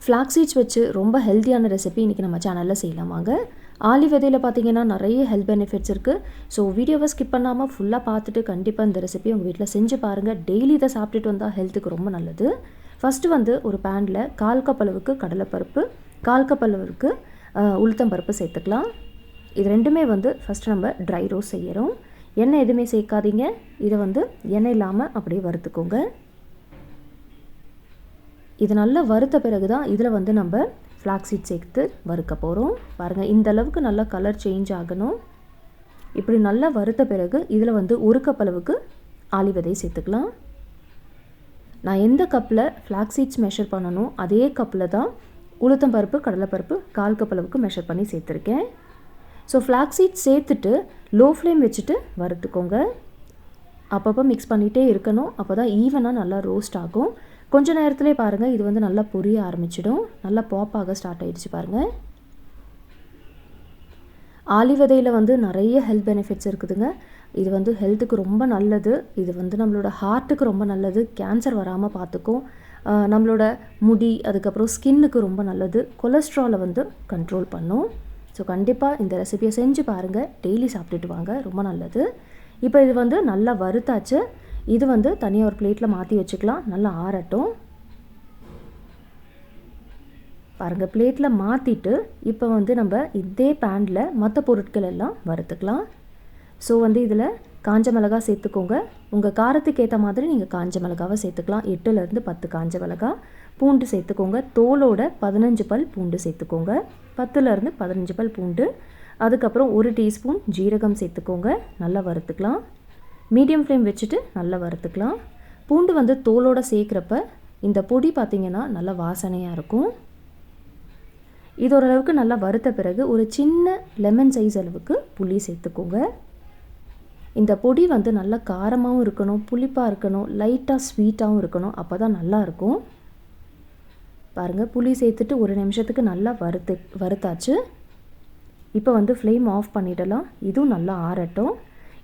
Flax seeds வச்சு ரொம்ப ஹெல்த்தியான ரெசிபி இன்றைக்கி நம்ம சேனலில் செய்யலாம் வாங்க. ஆலி விதையில் பார்த்திங்கன்னா நிறைய ஹெல்த் பெனிஃபிட்ஸ் இருக்குது. ஸோ வீடியோவை ஸ்கிப் பண்ணாமல் ஃபுல்லாக பார்த்துட்டு கண்டிப்பாக இந்த ரெசிபி உங்கள் வீட்டில் செஞ்சு பாருங்கள். டெய்லி இதை சாப்பிட்டுட்டு வந்தால் ஹெல்த்துக்கு ரொம்ப நல்லது. ஃபஸ்ட்டு வந்து ஒரு பேனில் 1/4 கப் அளவுக்கு கடலைப்பருப்பு, 1/4 கப் அளவுக்கு உளுத்தம்பருப்பு சேர்த்துக்கலாம். இது ரெண்டுமே வந்து ஃபஸ்ட்டு நம்ம ட்ரை ரோஸ்ட் செய்கிறோம். எண்ணெய் எதுவுமே சேர்க்காதீங்க. இதை வந்து எண்ணெய் இல்லாமல் அப்படியே வறுத்துக்கோங்க. இது நல்லா வறுத்த பிறகு தான் இதில் வந்து நம்ம ஃப்ளாக்ஸ் சீட் சேர்த்து வறுக்க போகிறோம். பாருங்கள், இந்த அளவுக்கு நல்லா கலர் சேஞ்ச் ஆகணும். இப்படி நல்லா வறுத்த பிறகு இதில் வந்து 1 கப் அளவுக்கு ஆலி விதை சேர்த்துக்கலாம். நான் எந்த கப்பில் ஃப்ளாக்ஸ் சீட்ஸ் மெஷர் பண்ணணும் அதே கப்பில் தான் உளுத்தம்பருப்பு, கடலைப்பருப்பு 1/4 கப் அளவுக்கு மெஷர் பண்ணி சேர்த்துருக்கேன். ஸோ ஃப்ளாக்ஸ் சீட்ஸ் சேர்த்துட்டு லோ ஃப்ளேம் வச்சுட்டு வறுத்துக்கோங்க. அப்பப்போ மிக்ஸ் பண்ணிகிட்டே இருக்கணும். அப்போ தான் ஈவனாக நல்லா ரோஸ்ட் ஆகும். கொஞ்ச நேரத்துலேயே பாருங்கள், இது வந்து நல்லா பொரிய ஆரம்பிச்சிடும். நல்லா பாப்பாக ஸ்டார்ட் ஆகிடுச்சு பாருங்கள். ஆலி விதையில் வந்து நிறைய ஹெல்த் பெனிஃபிட்ஸ் இருக்குதுங்க. இது வந்து ஹெல்த்துக்கு ரொம்ப நல்லது. இது வந்து நம்மளோட ஹார்ட்டுக்கு ரொம்ப நல்லது. கேன்சர் வராமல் பார்த்துக்கும். நம்மளோட முடி, அதுக்கப்புறம் ஸ்கின்னுக்கு ரொம்ப நல்லது. கொலஸ்ட்ராலை வந்து கண்ட்ரோல் பண்ணும். ஸோ கண்டிப்பாக இந்த ரெசிபியை செஞ்சு பாருங்கள். டெய்லி சாப்பிட்டுட்டு வாங்க, ரொம்ப நல்லது. இப்போ இது வந்து நல்லா வறுத்தாச்சு. இது வந்து தனியாக ஒரு பிளேட்டில் மாற்றி வச்சுக்கலாம். நல்லா ஆறட்டும். பாருங்கள், பிளேட்டில் மாற்றிட்டு இப்போ வந்து நம்ம இதே பேனில் மற்ற பொருட்கள் எல்லாம் வறுத்துக்கலாம். ஸோ வந்து இதில் காஞ்ச மிளகா சேர்த்துக்கோங்க. உங்கள் காரத்துக்கு ஏற்ற மாதிரி நீங்கள் காஞ்ச மிளகாவை சேர்த்துக்கலாம். 8லேருந்து 10 காஞ்ச மிளகா. பூண்டு சேர்த்துக்கோங்க. தோலோட 15 பல் பூண்டு சேர்த்துக்கோங்க. 10லேருந்து 15 பல் பூண்டு. அதுக்கப்புறம் 1 டீஸ்பூன் ஜீரகம் சேர்த்துக்கோங்க. நல்லா வறுத்துக்கலாம். மீடியம் ஃப்ளேம் வச்சுட்டு நல்லா வறுத்துக்கலாம். பூண்டு வந்து தோலோடு சேர்க்குறப்ப இந்த பொடி பார்த்திங்கன்னா நல்லா வாசனையாக இருக்கும். இது ஓரளவுக்கு நல்லா வறுத்த பிறகு ஒரு சின்ன லெமன் சைஸ் அளவுக்கு புளி சேர்த்துக்கோங்க. இந்த பொடி வந்து நல்லா காரமாகவும் இருக்கணும், புளிப்பாக இருக்கணும், லைட்டாக ஸ்வீட்டாகவும் இருக்கணும். அப்போ தான் நல்லாயிருக்கும். பாருங்கள், புளி சேர்த்துட்டு ஒரு நிமிஷத்துக்கு நல்லா வறுத்தாச்சு. இப்போ வந்து ஃப்ளேம் ஆஃப் பண்ணிடலாம். இதுவும் நல்லா ஆறட்டும்.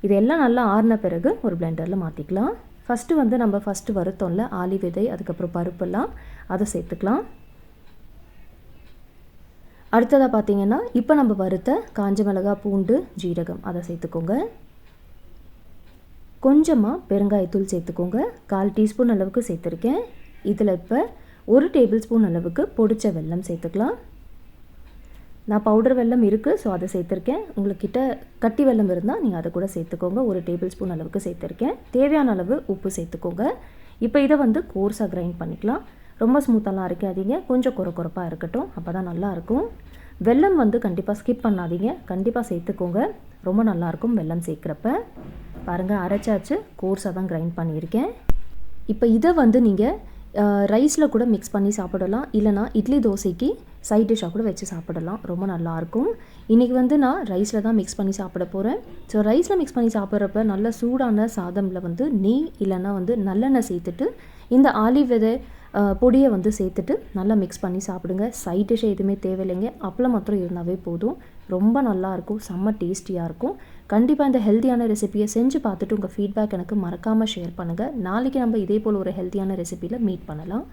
இதெல்லாம் நல்லா ஆறின பிறகு ஒரு பிளெண்டரில் மாற்றிக்கலாம். ஃபஸ்ட்டு வந்து நம்ம வறுத்தோம்ல ஆலி விதை, அதுக்கப்புறம் பருப்பெல்லாம், அதை சேர்த்துக்கலாம். அடுத்ததாக பார்த்திங்கன்னா இப்போ நம்ம வறுத்த காஞ்ச மிளகா, பூண்டு, ஜீரகம் அதை சேர்த்துக்கோங்க. கொஞ்சமாக பெருங்காயத்தூள் சேர்த்துக்கோங்க. 1/4 டீஸ்பூன் அளவுக்கு சேர்த்துருக்கேன். இதில் இப்போ 1 டேபிள் ஸ்பூன் அளவுக்கு பொடிச்ச வெல்லம் சேர்த்துக்கலாம். நான் பவுடர் வெல்லம் இருக்குது, ஸோ அதை சேர்த்துருக்கேன். உங்கள்கிட்ட கட்டி வெல்லம் இருந்தால் நீங்கள் அதை கூட சேர்த்துக்கோங்க. 1 டேபிள் ஸ்பூன் அளவுக்கு சேர்த்துருக்கேன். தேவையான அளவு உப்பு சேர்த்துக்கோங்க. இப்போ இதை வந்து கோர்ஸாக கிரைண்ட் பண்ணிக்கலாம். ரொம்ப ஸ்மூத்தெல்லாம் அரைக்காதீங்க, கொஞ்சம் குறப்பாக இருக்கட்டும். அப்போ தான் நல்லாயிருக்கும். வெல்லம் வந்து கண்டிப்பாக ஸ்கிப் பண்ணாதீங்க, கண்டிப்பாக சேர்த்துக்கோங்க. ரொம்ப நல்லாயிருக்கும் வெல்லம் சேர்க்குறப்ப. பாருங்கள், அரைச்சாச்சு. கோர்ஸாக தான் கிரைண்ட் பண்ணியிருக்கேன். இப்போ இதை வந்து நீங்கள் ரைஸில் கூட மிக்ஸ் பண்ணி சாப்பிடலாம். இல்லைனா இட்லி தோசைக்கு சைட் டிஷ்ஷாக கூட வச்சு சாப்பிடலாம். ரொம்ப நல்லாயிருக்கும். இன்றைக்கி வந்து நான் ரைஸில் தான் மிக்ஸ் பண்ணி சாப்பிட போகிறேன். ஸோ ரைஸில் மிக்ஸ் பண்ணி சாப்பிட்றப்ப நல்ல சூடான சாதமில் வந்து நெய் இல்லைனா வந்து நல்லெண்ணெய் சேர்த்துட்டு இந்த ஆலி விதை பொடியை வந்து சேர்த்துட்டு நல்லா மிக்ஸ் பண்ணி சாப்பிடுங்க. சைட் டிஷ்ஷே எதுவுமே தேவையில்லைங்க. அப்பளம் மாத்திரம் இருந்தாவே போதும். ரொம்ப நல்லாயிருக்கும், செம்ம டேஸ்டியாக இருக்கும். கண்டிப்பாக இந்த ஹெல்த்தியான ரெசிபியை செஞ்சு பார்த்துட்டு உங்கள் ஃபீட்பேக் எனக்கு மறக்காமல் ஷேர் பண்ணுங்கள். நாளைக்கு நம்ம இதே போல் ஒரு ஹெல்த்தியான ரெசிபியில் மீட் பண்ணலாம்.